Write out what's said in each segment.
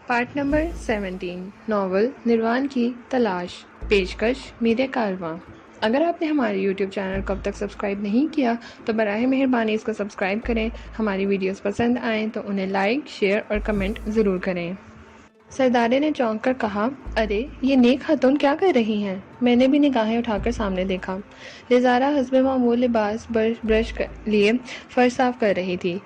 Part number 17 novel نروان کی تلاش پیشکش میرے کارواں۔ اگر آپ نے ہمارے یوٹیوب چینل کو اب تک سبسکرائب نہیں کیا تو براہ مہربانی اس کو سبسکرائب کریں۔ ہماری ویڈیوز پسند آئیں تو انہیں لائک، شیئر اور کمنٹ ضرور کریں۔ سردارے نے چونک کر کہا، ارے یہ نیک خاتون کیا کر رہی ہیں؟ میں نے بھی نگاہیں اٹھا کر سامنے دیکھا۔ لیزارا حسب معمول لباس برش لیے فرش صاف کر رہی تھی۔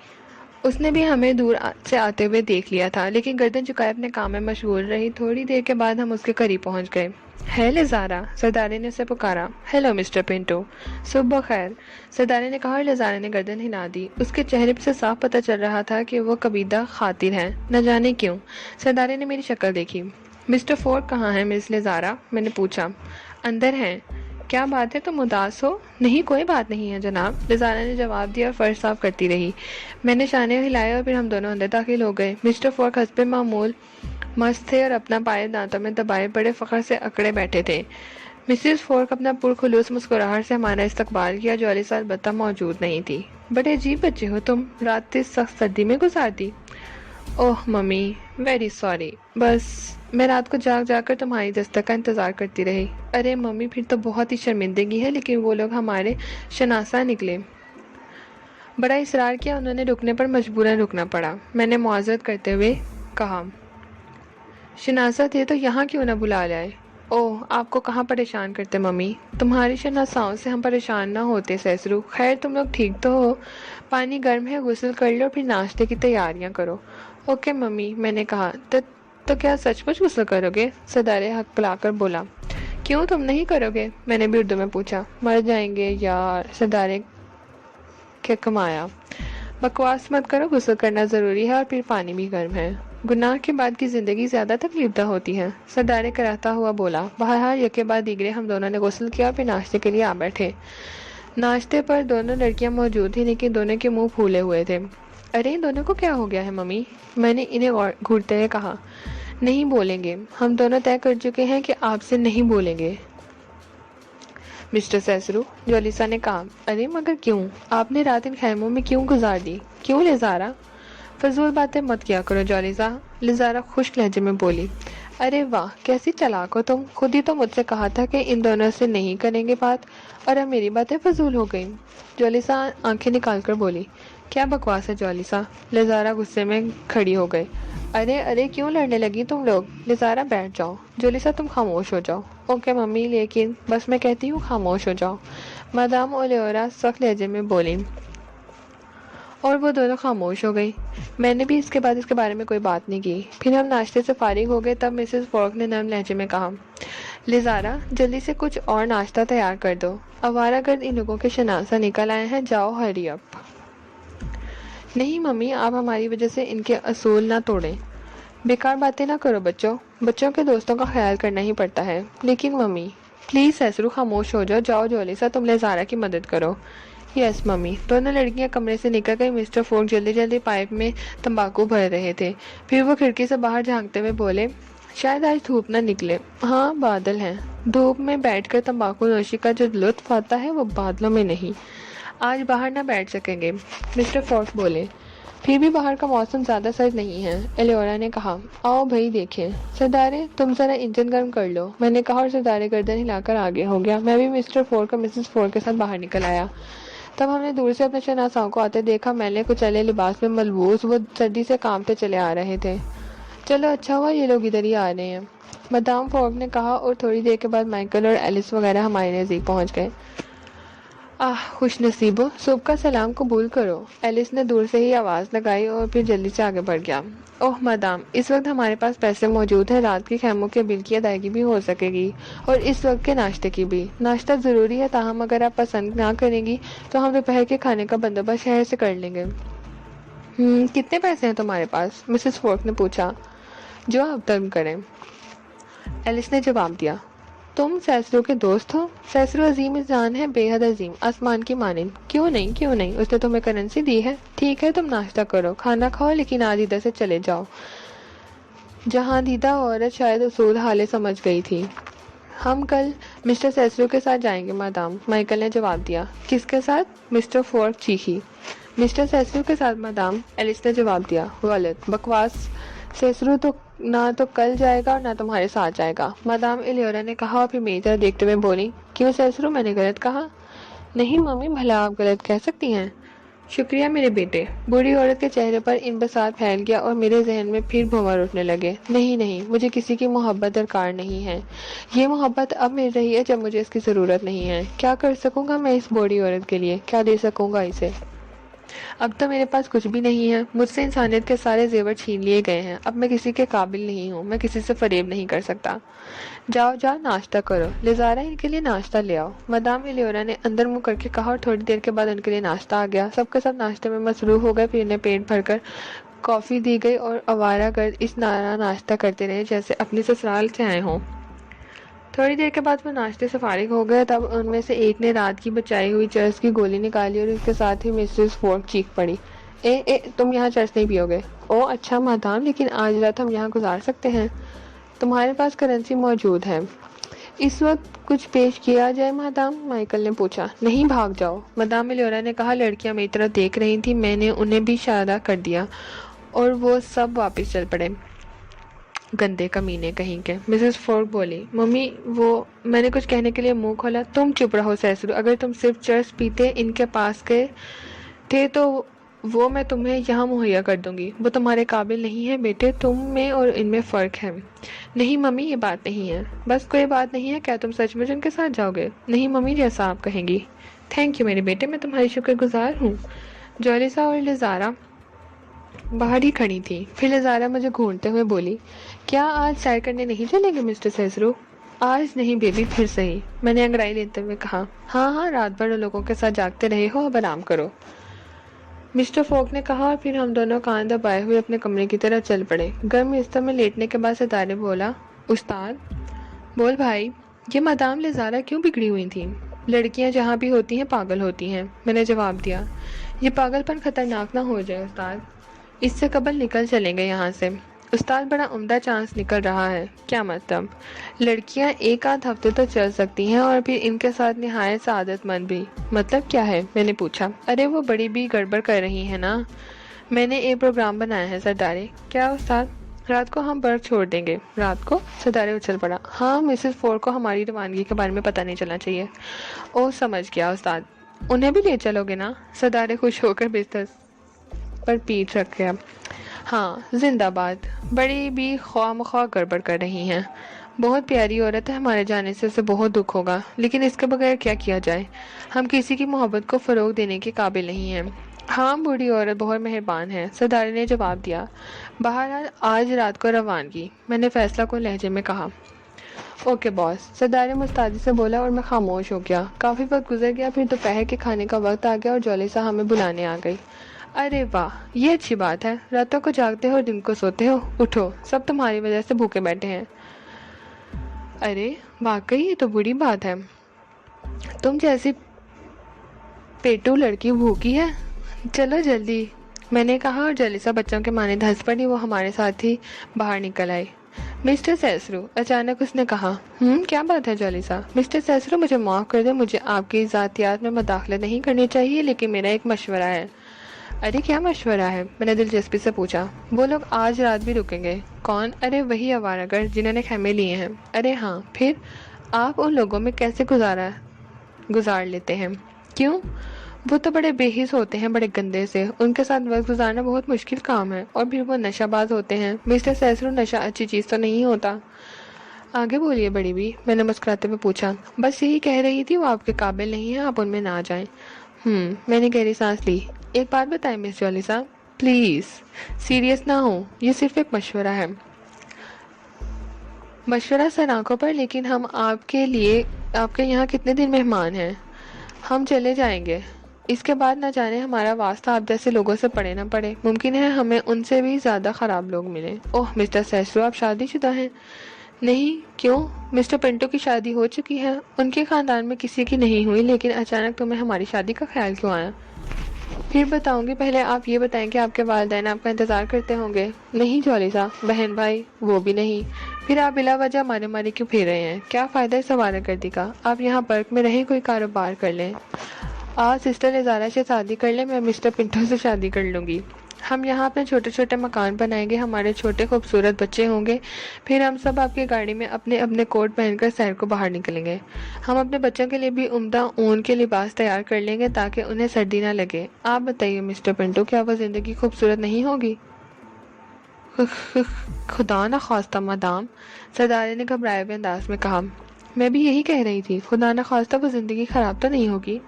اس نے بھی ہمیں دور سے آتے ہوئے دیکھ لیا تھا، لیکن گردن جھکائے اپنے کام میں مشغول رہی۔ تھوڑی دیر کے بعد ہم اس کے قریب پہنچ گئے۔ ہے لیزارا، سردارے نے اسے پکارا۔ ہیلو مسٹر پنٹو، صبح بخیر، سردارے نے کہا اور لیزارا نے گردن ہلا دی۔ اس کے چہرے سے صاف پتہ چل رہا تھا کہ وہ کبیدہ خاطر ہے، نہ جانے کیوں۔ سردارے نے میری شکل دیکھی۔ مسٹر فورک کہاں ہے مس لیزارا؟ میں نے پوچھا۔ اندر ہیں۔ کیا بات ہے، تم اداس ہو؟ نہیں، کوئی بات نہیں ہے جناب، لیزارا نے جواب دیا اور فرش صاف کرتی رہی۔ میں نے شانے ہلائے اور پھر ہم دونوں اندر داخل ہو گئے۔ مسٹر فورک حسب معمول مست تھے اور اپنا پائے دانتوں میں دبائے بڑے فخر سے اکڑے بیٹھے تھے۔ مسز فورک اپنا پرخلوص مسکراہٹ سے ہمارا استقبال کیا، جو البتہ البتہ موجود نہیں تھی۔ بڑے عجیب بچے ہو تم، رات سخت سردی میں گزار دی۔ اوہ ممی، ویری سوری، بس میں رات کو جاگ جا کر تمہاری دستک کا انتظار کرتی رہی۔ ارے ممی، پھر تو بہت ہی شرمندگی ہے، لیکن وہ لوگ ہمارے شناسہ نکلے۔ بڑا اصرار کیا، انہوں نے رکنے پر مجبوراً رکنا پڑا۔ میں نے معذرت کرتے ہوئے کہا، شناسہ تھے تو یہاں کیوں نہ بلا لائے؟ اوہ، آپ کو کہاں پریشان کرتے ممی، تمہاری شناساؤں سے ہم پریشان نہ ہوتے سیسرو۔ خیر تم لوگ ٹھیک تو ہو؟ پانی گرم ہے، غسل کر لو، پھر ناشتے کی تیاریاں کرو۔ اوکے ممی، میں نے کہا۔ تو کیا سچ مچ غسل کرو گے؟ سردارے حق پلا کر بولا۔ کیوں، تم نہیں کرو گے؟ میں نے بھی اردو میں پوچھا۔ مر جائیں گے یار، سردارے کے کمایا۔ بکواس مت کرو، غسل کرنا ضروری ہے اور پھر پانی بھی گرم ہے۔ گناہ کے بعد کی زندگی زیادہ تکلیف دہ ہوتی ہے، سردارے کراہتا ہوا بولا۔ بہرحال یکے بعد دیگرے ہم دونوں نے غسل کیا اور پھر ناشتے کے لیے آ بیٹھے۔ ناشتے پر دونوں لڑکیاں موجود تھیں، لیکن دونوں کے منہ پھولے ہوئے تھے۔ ارے ان دونوں کو کیا ہو گیا ہے ممی؟ میں نے انہیں گھورتے ہوئے کہا۔ نہیں بولیں گے، ہم دونوں طے کر چکے ہیں کہ آپ سے نہیں بولیں گے مسٹر سیسرو، جولیسا نے کہا۔ ارے مگر کیوں؟ آپ نے رات ان خیموں میں کیوں گزار دی؟ کیوں لیزارا؟ فضول باتیں مت کیا کرو جولیسا، لیزارا خشک لہجے میں بولی۔ ارے واہ، کیسی چالاک ہو تم، خود ہی تو مجھ سے کہا تھا کہ ان دونوں سے نہیں کریں گے بات، اور اب میری باتیں فضول ہو گئیں۔ جولیسا آنکھیں نکال کر بولی۔ کیا بکواس ہے جولیسا، لیزارا غصے میں کھڑی ہو گئی۔ ارے کیوں لڑنے لگی تم لوگ؟ لیزارا بیٹھ جاؤ، جولیسا تم خاموش ہو جاؤ۔ اوکے ممی، لیکن بس میں کہتی ہوں خاموش ہو جاؤ، مادام اولیورا سخت لہجے میں بولی، اور وہ دونوں خاموش ہو گئی۔ میں نے بھی اس کے بعد اس کے بارے میں کوئی بات نہیں کی۔ پھر ہم ناشتے سے فارغ ہو گئے، تب مسز فورک نے نرم لہجے میں کہا، لیزارا جلدی سے کچھ اور ناشتہ تیار کر دو، آوارہ گرد ان لوگوں کے شناسہ نکل آئے ہیں، جاؤ ہری اپ۔ نہیں ممی، آپ ہماری وجہ سے ان کے اصول نہ توڑیں۔ بیکار باتیں نہ کرو بچوں کے دوستوں کا خیال کرنا ہی پڑتا ہے۔ لیکن ممی پلیز سیسرو خاموش ہو جاؤ، جاؤ جولیسا تم لیزارا کی مدد کرو۔ یس ممی۔ دونوں لڑکیاں کمرے سے نکل گئی۔ مسٹر فورک جلدی جلدی پائپ میں تمباکو بھر رہے تھے، پھر وہ کھڑکی سے باہر جھانکتے ہوئے بولے، شاید آج دھوپ نہ نکلے۔ ہاں بادل ہیں، دھوپ میں بیٹھ کر تمباکو نوشی کا جو لطف آتا ہے وہ بادلوں میں نہیں۔ آج باہر نہ بیٹھ سکیں گے، مسٹر فورک بولے۔ پھر بھی باہر کا موسم زیادہ سرد نہیں ہے، ایلیورا نے کہا۔ آؤ بھائی دیکھیں۔ سردارے تم ذرا انجن گرم کر لو، میں نے کہا، اور سردارے گردن ہلا کر آگے ہو گیا۔ میں بھی مسٹر فورک اور مسز فورک کے ساتھ باہر نکل آیا۔ تب ہم نے دور سے اپنے شناساؤں کو آتے دیکھا، میلے کچلے لباس میں ملبوس، وہ سردی سے کانپتے چلے آ رہے تھے۔ چلو اچھا ہوا یہ لوگ ادھر ہی آ رہے ہیں، مدام فورک نے کہا، اور تھوڑی دیر کے بعد مائیکل اور ایلس وغیرہ ہمارے نزدیک پہنچ گئے۔ خوش نصیبو، صبح کا سلام قبول کرو، ایلس نے دور سے ہی آواز لگائی اور پھر جلدی سے آگے بڑھ گیا۔ اوہ مدام، اس وقت ہمارے پاس پیسے موجود ہیں، رات کے خیموں کے بل کی ادائیگی بھی ہو سکے گی، اور اس وقت کے ناشتے کی بھی۔ ناشتہ ضروری ہے، تاہم اگر آپ پسند نہ کریں گی تو ہم دوپہر کے کھانے کا بندوبست شہر سے کر لیں گے۔ کتنے پیسے ہیں تمہارے پاس؟ مسز فورک نے پوچھا۔ جو آپ طلب کریں، ایلس نے جواب دیا۔ تم سیسرو کے دوست ہو؟ سیسرو عظیم جان ہے، بے حد عظیم، آسمان کی مانند۔ کیوں نہیں، اس نے تمہیں کرنسی دی ہے۔ ٹھیک ہے، تم ناشتہ کرو، کھانا کھاؤ، لیکن آج ادھر سے چلے جاؤ۔ جہاں دیدہ عورت شاید اصول حالے سمجھ گئی تھی۔ ہم کل مسٹر سیسرو کے ساتھ جائیں گے مادام، مائیکل نے جواب دیا۔ کس کے ساتھ؟ مسٹر فورک چیخی۔ مسٹر سیسرو کے ساتھ مادام، ایلس نے جواب دیا۔ غلط، بکواس، سیسرو تو نہ تو کل جائے گا اور نہ تمہارے ساتھ جائے گا، مادام ایلیورا نے کہا اور پھر میری طرف دیکھتے ہوئے بولی۔ کیوں سیسرو، میں نے غلط کہا؟ نہیں ممی، بھلا آپ غلط کہہ سکتی ہیں؟ شکریہ میرے بیٹے۔ بوڑھی عورت کے چہرے پر انبساط پھیل گیا اور میرے ذہن میں پھر بھنور اٹھنے لگے۔ نہیں، مجھے کسی کی محبت درکار نہیں ہے۔ یہ محبت اب مل رہی ہے جب مجھے اس کی ضرورت نہیں ہے۔ کیا کر سکوں گا میں اس بوڑھی عورت کے لیے؟ کیا دے سکوں گا اسے؟ اب تو میرے پاس کچھ بھی نہیں ہے، مجھ سے انسانیت کے سارے زیور چھین لیے گئے ہیں۔ اب میں کسی کے قابل نہیں ہوں، میں کسی سے فریب نہیں کر سکتا۔ جاؤ ناشتہ کرو، لیزارا ان کے لیے ناشتہ لے آؤ، مدام ایلیورا نے اندر منہ کر کے کہا اور تھوڑی دیر کے بعد ان کے لیے ناشتہ آ گیا۔ سب کے سب ناشتے میں مصروف ہو گئے، پھر انہیں پیٹ بھر کر کافی دی گئی اور آوارہ گرد اس طرح ناشتہ کرتے رہے جیسے اپنی سسرال سے آئے ہوں۔ تھوڑی دیر کے بعد وہ ناشتے سے فارغ ہو گئے، تب ان میں سے ایک نے رات کی بچائی ہوئی چرس کی گولی نکالی اور اس کے ساتھ ہی مسز فورک چیخ پڑی۔ اے تم یہاں چرس نہیں پیو گے؟ او اچھا مادام، لیکن آج رات ہم یہاں گزار سکتے ہیں، تمہارے پاس کرنسی موجود ہے۔ اس وقت کچھ پیش کیا جائے مادام؟ مائیکل نے پوچھا۔ نہیں، بھاگ جاؤ، مدام ایلیورا نے کہا۔ لڑکیاں میری طرف دیکھ رہی تھیں، میں نے انہیں بھی اشارہ کر دیا اور وہ سب واپس چل پڑے۔ گندے کمینے کہیں کے، مسز فورک بولی۔ ممی میں نے کچھ کہنے کے لیے منہ کھولا۔ تم چپ رہو سیسرو، اگر تم صرف چرس پیتے ان کے پاس گئے تھے تو وہ میں تمہیں یہاں مہیا کر دوں گی۔ وہ تمہارے قابل نہیں ہے بیٹے، تم میں اور ان میں فرق ہے۔ نہیں ممی، یہ بات نہیں ہے۔ بس کوئی بات نہیں ہے، کیا تم سچ مچ ان کے ساتھ جاؤ گے؟ نہیں ممی، جیسا آپ کہیں گی۔ تھینک یو میرے بیٹے، میں تمہاری شکر گزار ہوں۔ جولیسا اور لیزارا باہر ہی کھڑی تھی، پھر لیزارا مجھے گھونٹتے ہوئے بولی۔ کیا آج سیر کرنے نہیں چلیں گے مسٹر سیسرو؟ آج نہیں بیبی، پھر صحیح، میں نے انگڑائی لیتے ہوئے کہا۔ ہاں، رات بھر لوگوں کے ساتھ جاگتے رہے ہو، اب آرام کرو، مسٹر فوک نے کہا اور پھر ہم دونوں کان دبائے ہوئے اپنے کمرے کی طرف چل پڑے۔ گرم بستر میں لیٹنے کے بعد ستارے بولا۔ استاد، بول بھائی، یہ مدام لیزارا کیوں بگڑی ہوئی تھیں؟ لڑکیاں جہاں بھی ہوتی ہیں پاگل ہوتی ہیں، میں نے جواب دیا۔ یہ پاگل پن خطرناک نہ ہو جائے استاد، اس سے قبل نکل چلیں گے یہاں سے۔ استاد، بڑا عمدہ چانس نکل رہا ہے۔ کیا مطلب؟ لڑکیاں ایک آدھ ہفتے تو چل سکتی ہیں اور پھر ان کے ساتھ نہایت سعادت مند بھی۔ مطلب کیا ہے؟ میں نے پوچھا۔ ارے وہ بڑی بھی گڑبڑ کر رہی ہیں نا، میں نے ایک پروگرام بنایا ہے سردارے۔ کیا استاد؟ رات کو ہم برف چھوڑ دیں گے۔ رات کو؟ سردارے اچھل پڑا۔ ہاں، مسز فورک کو ہماری روانگی کے بارے میں پتہ نہیں چلنا چاہیے۔ او سمجھ گیا استاد، انہیں بھی لے چلو گے نا؟ سردارے خوش ہو کر بستر پر پیٹھ رکھ گیا۔ ہاں، زندہ باد، بڑی بھی خواہ مخواہ گڑبڑ کر رہی ہیں۔ بہت پیاری عورت ہے، ہمارے جانے سے اسے بہت دکھ ہوگا، لیکن اس کے بغیر کیا کیا جائے؟ ہم کسی کی محبت کو فروغ دینے کے قابل نہیں ہیں۔ ہاں، بوڑھی عورت بہت مہربان ہے، سردارے نے جواب دیا۔ بہرحال آج رات کو روانگی، میں نے فیصلہ کن لہجے میں کہا۔ اوکے باس، سردارے مستعدی سے بولا اور میں خاموش ہو گیا۔ کافی وقت گزر گیا، پھر دوپہر کے کھانے کا وقت آ گیا اور جولیسا ہمیں بلانے آ گئی۔ ارے واہ، یہ اچھی بات ہے، راتوں کو جاگتے ہو اور دن کو سوتے ہو، اٹھو، سب تمہاری وجہ سے بھوکے بیٹھے ہیں۔ ارے واقعی یہ تو بری بات ہے، تم جیسی پیٹو لڑکی بھوکی ہے، چلو جلدی، میں نے کہا اور جولیسا بچوں کے مانند ہنس پڑی۔ وہ ہمارے ساتھ ہی باہر نکل آئی۔ مسٹر سیسرو، اچانک اس نے کہا۔ کیا بات ہے جولیسا؟ مسٹر سیسرو، مجھے معاف کر دیں، مجھے آپ کی ذاتیات میں مداخلت نہیں کرنی چاہیے، لیکن میرا ایک مشورہ ہے۔ ارے کیا مشورہ ہے؟ میں نے دلچسپی سے پوچھا۔ وہ لوگ آج رات بھی رکیں گے۔ کون؟ ارے وہی آوارہ گرد جنہوں نے خیمے لیے ہیں۔ ارے ہاں، پھر آپ ان لوگوں میں کیسے گزار لیتے ہیں؟ کیوں؟ وہ تو بڑے بے حس ہوتے ہیں، بڑے گندے سے، ان کے ساتھ وقت گزارنا بہت مشکل کام ہے، اور پھر وہ نشہ باز ہوتے ہیں۔ مسٹر سیسرو، نشہ اچھی چیز تو نہیں ہوتا۔ آگے بولیے بڑی بھی، میں نے مسکراتے ہوئے پوچھا۔ بس یہی کہہ رہی تھی، وہ آپ کے قابل نہیں ہیں، آپ ان میں نہ جائیں۔ میں نے گہری سانس لی۔ ایک بات بتائیں مس جولیسا، پلیز سیریس نہ ہو، یہ صرف ایک مشورہ ہے۔ مشورہ سر آنکھوں پر، لیکن ہم آپ کے یہاں کتنے دن مہمان ہیں؟ ہم چلے جائیں گے، اس کے بعد نہ جانے ہمارا واسطہ آپ جیسے لوگوں سے پڑے نہ پڑے، ممکن ہے ہمیں ان سے بھی زیادہ خراب لوگ ملیں۔ اوہ مسٹر سیسرو، آپ شادی شدہ ہیں؟ نہیں۔ کیوں؟ مسٹر پنٹو کی شادی ہو چکی ہے، ان کے خاندان میں کسی کی نہیں ہوئی، لیکن اچانک تمہیں ہماری شادی کا خیال کیوں آیا؟ پھر بتاؤں گی، پہلے آپ یہ بتائیں کہ آپ کے والدین آپ کا انتظار کرتے ہوں گے۔ نہیں جولیسا، بہن بھائی وہ بھی نہیں، پھر آپ بلا وجہ مارے مارے کیوں پھر رہے ہیں؟ کیا فائدہ اس آوارہ گردی کا؟ آپ یہاں پرک میں رہیں کوئی کاروبار کر لیں۔ آج سسٹر ازارہ سے شادی کر لیں، میں مسٹر پنٹو سے شادی کر لوں گی۔ ہم یہاں اپنے چھوٹے چھوٹے مکان بنائیں گے، ہمارے چھوٹے خوبصورت بچے ہوں گے، پھر ہم سب آپ کی گاڑی میں اپنے اپنے کوٹ پہن کر سیر کو باہر نکلیں گے۔ ہم اپنے بچوں کے لیے بھی عمدہ اون کے لباس تیار کر لیں گے تاکہ انہیں سردی نہ لگے۔ آپ بتائیے مسٹر پنٹو، کیا وہ زندگی خوبصورت نہیں ہوگی؟ خدا نہ خواستہ مدام، سردارے نے گھبرائے ہوئے انداز میں کہا۔ میں بھی یہی کہہ رہی تھی، خدا نہ خواستہ وہ زندگی خراب تو نہیں ہوگی؟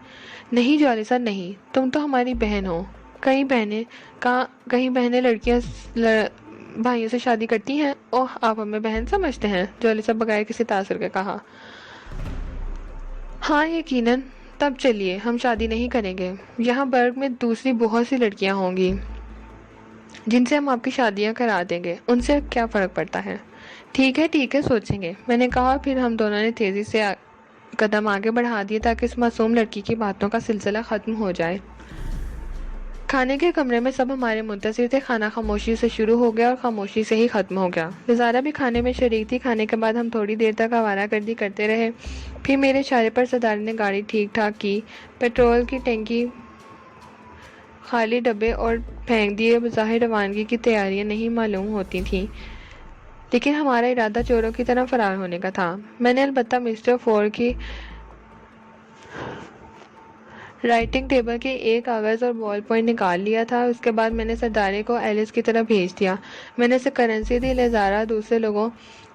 نہیں جولی سر نہیں، تم تو ہماری بہن ہو۔ کئی بہنیں لڑکیاں بھائیوں سے شادی کرتی ہیں۔ اوہ، آپ ہمیں بہن سمجھتے ہیں؟ جولی سر بغیر کسی تاثر کے کہا۔ ہاں یقیناً۔ تب چلیے ہم شادی نہیں کریں گے۔ یہاں برگ میں دوسری بہت سی لڑکیاں ہوں گی جن سے ہم آپ کی شادیاں کرا دیں گے، ان سے کیا فرق پڑتا ہے؟ ٹھیک ہے سوچیں گے، میں نے کہا۔ پھر ہم دونوں نے تیزی سے قدم آگے بڑھا دیے تاکہ اس معصوم لڑکی کی باتوں کا سلسلہ ختم ہو جائے۔ کھانے کے کمرے میں سب ہمارے منتظر تھے۔ کھانا خاموشی سے شروع ہو گیا اور خاموشی سے ہی ختم ہو گیا۔ ازارہ بھی کھانے میں شریک تھی۔ کھانے کے بعد ہم تھوڑی دیر تک آوارہ گردی کرتے رہے۔ پھر میرے اشارے پر سردار نے گاڑی ٹھیک ٹھاک کی، پیٹرول کی ٹینکی خالی ڈبے اور پھینک دیے۔ بظاہر روانگی کی تیاریاں نہیں معلوم ہوتی تھیں، لیکن ہمارا ارادہ چوروں کی طرح فرار ہونے کا تھا۔ میں نے البتہ مسٹر فور کی رائٹنگ ٹیبل کے ایک کاغذ اور بال پوائنٹ نکال لیا تھا۔ اس کے بعد میں نے سردارے کو ایلس کی طرف بھیج دیا۔ میں نے اسے کرنسی دی، لہذا دوسرے لوگوں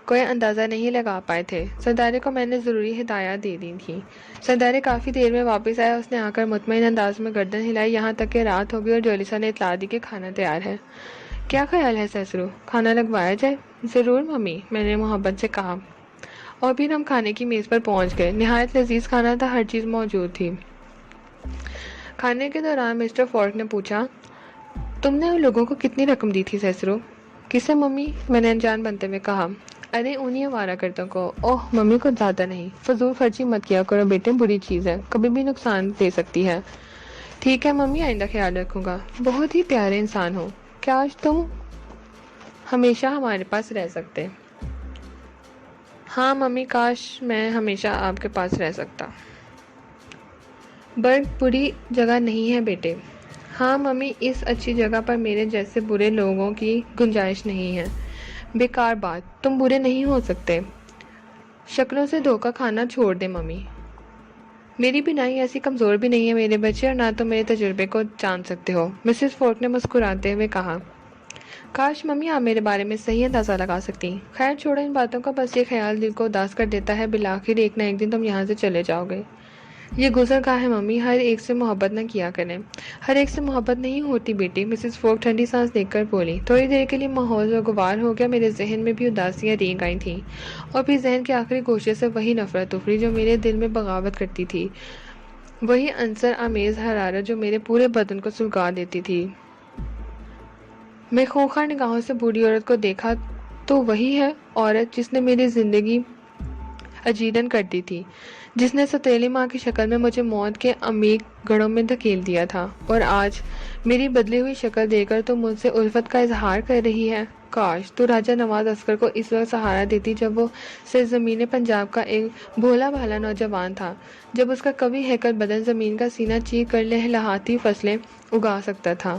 کوئی اندازہ نہیں لگا پائے تھے۔ سردارے کو میں نے ضروری ہدایات دے دی تھی۔ سردارے کافی دیر میں واپس آیا۔ اس نے آ کر مطمئن انداز میں گردن ہلائی یہاں تک کہ رات ہو گئی اور جولیسا نے اطلاع دی کہ کھانا تیار ہے۔ کیا خیال ہے سسرو، کھانا لگوایا جائے؟ ضرور ممی، میں نے محبت سے کہا۔ اور پھر ہم کھانے کی میز پر پہنچ گئے۔ نہایت لذیذ کھانا تھا، ہر چیز موجود تھی۔ کھانے کے دوران مسٹر فورک نے پوچھا، تم نے ان لوگوں کو کتنی رقم دی تھی سسرو؟ کسے ممی؟ میں نے انجان بنتے ہوئے کہا۔ ارے انہیں آوارہ گردوں کو۔ اوہ ممی، کو زیادہ نہیں، فضول خرچی مت کیا کرو بیٹے، بری چیز ہے، کبھی بھی نقصان دے سکتی ہے۔ ٹھیک ہے ممی، آئندہ خیال رکھوں گا۔ بہت ہی پیارے انسان ہو، کاش تم ہمیشہ ہمارے پاس رہ سکتے۔ ہاں ممی، کاش میں ہمیشہ آپ کے پاس رہ سکتا۔ برگ بری جگہ نہیں ہے بیٹے۔ ہاں ممی، اس اچھی جگہ پر میرے جیسے برے لوگوں کی گنجائش نہیں ہے۔ بیکار بات، تم برے نہیں ہو سکتے۔ شکلوں سے دھوکہ کھانا چھوڑ دے ممی۔ میری بینائی ایسی کمزور بھی نہیں ہے میرے بچے، اور نہ تو میرے تجربے کو جان سکتے ہو، مسز فورک نے مسکراتے ہوئے کہا۔ کاش ممی آپ میرے بارے میں صحیح اندازہ لگا سکتی۔ خیر چھوڑو ان باتوں کا، بس یہ خیال دل کو اداس کر دیتا ہے، بالآخر ایک نہ ایک دن تم یہاں سے چلے جاؤ گے۔ یہ گزرگاہ ہے ممی، ہر ایک سے محبت نہ کیا کریں۔ ہر ایک سے محبت نہیں ہوتی بیٹی، مسز فورک ٹھنڈی سانس لے کر بولی۔ تھوڑی دیر کے لیے ماحول خوشگوار ہو گیا، میرے ذہن میں بھی اداسیاں رینگ آئی تھیں، اور پھر ذہن کے آخری گوشے سے وہی نفرت ابھری جو میرے دل میں بغاوت کرتی تھی، وہی عنصر آمیز حرارت جو میرے پورے بدن کو سلگا دیتی تھی۔ میں خونخوار نگاہوں سے بوڑھی عورت کو دیکھا تو وہی ہے عورت جس نے میری زندگی اجیرن کر دی تھی، جس نے ستیلی ماں کی شکل میں مجھے موت کے عمیق گڑھوں میں دھکیل دیا تھا، اور آج میری بدلی ہوئی شکل دے کر تو مجھ سے الفت کا اظہار کر رہی ہے۔ کاش تو راجہ نواز عسکر کو اس وقت سہارا دیتی جب وہ سرزمین پنجاب کا ایک بھولا بھالا نوجوان تھا، جب اس کا قوی ہیکل بدن زمین کا سینہ چیر کر لہلہاتی فصلیں اگا سکتا تھا،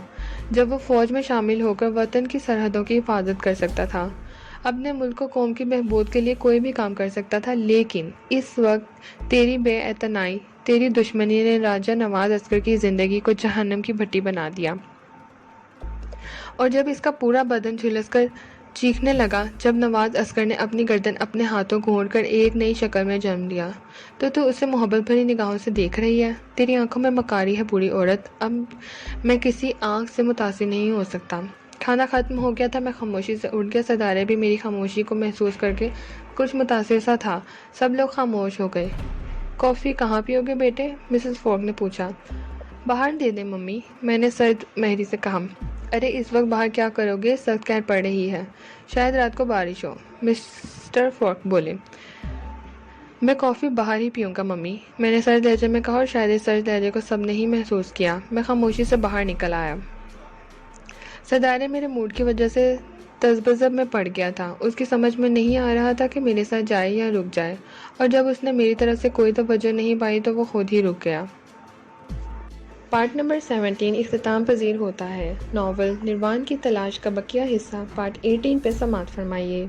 جب وہ فوج میں شامل ہو کر وطن کی سرحدوں کی حفاظت کر سکتا تھا، اپنے ملک و قوم کی بہبود کے لیے کوئی بھی کام کر سکتا تھا۔ لیکن اس وقت تیری بے اعتنائی، تیری دشمنی نے راجہ نواز عسکر کی زندگی کو جہنم کی بھٹی بنا دیا، اور جب اس کا پورا بدن جھلس کر چیخنے لگا، جب نواز عسکر نے اپنی گردن اپنے ہاتھوں گھونٹ کر ایک نئی شکل میں جنم لیا، تو اسے محبت بھری نگاہوں سے دیکھ رہی ہے۔ تیری آنکھوں میں مکاری ہے بوڑھی عورت، اب میں کسی آنکھ سے متاثر نہیں ہو سکتا۔ کھانا ختم ہو گیا تھا، میں خاموشی سے اٹھ گیا۔ سردارے بھی میری خاموشی کو محسوس کر کے کچھ متاثر سا تھا۔ سب لوگ خاموش ہو گئے۔ کافی کہاں پیو گے بیٹے؟ مسز فورک نے پوچھا۔ باہر دے دیں ممی، میں نے سرد مہری سے کہا۔ ارے اس وقت باہر کیا کرو گے، سخت قہر پڑ رہی ہے، شاید رات کو بارش ہو، مسٹر فورک بولے۔ میں کافی باہر ہی پیوں گا ممی، میں نے سرد لہجے میں کہا، اور شاید اس سرد لہجے کو سب نے ہی محسوس کیا۔ میں خاموشی سے باہر نکل آیا۔ سردارے میرے موڈ کی وجہ سے تذبذب میں پڑ گیا تھا۔ اس کی سمجھ میں نہیں آ رہا تھا کہ میرے ساتھ جائے یا رک جائے، اور جب اس نے میری طرف سے کوئی توجہ نہیں پائی تو وہ خود ہی رک گیا۔ پارٹ نمبر 17 اختتام پذیر ہوتا ہے۔ ناول نروان کی تلاش کا بقیہ حصہ پارٹ 18 پہ سماعت فرمائیے۔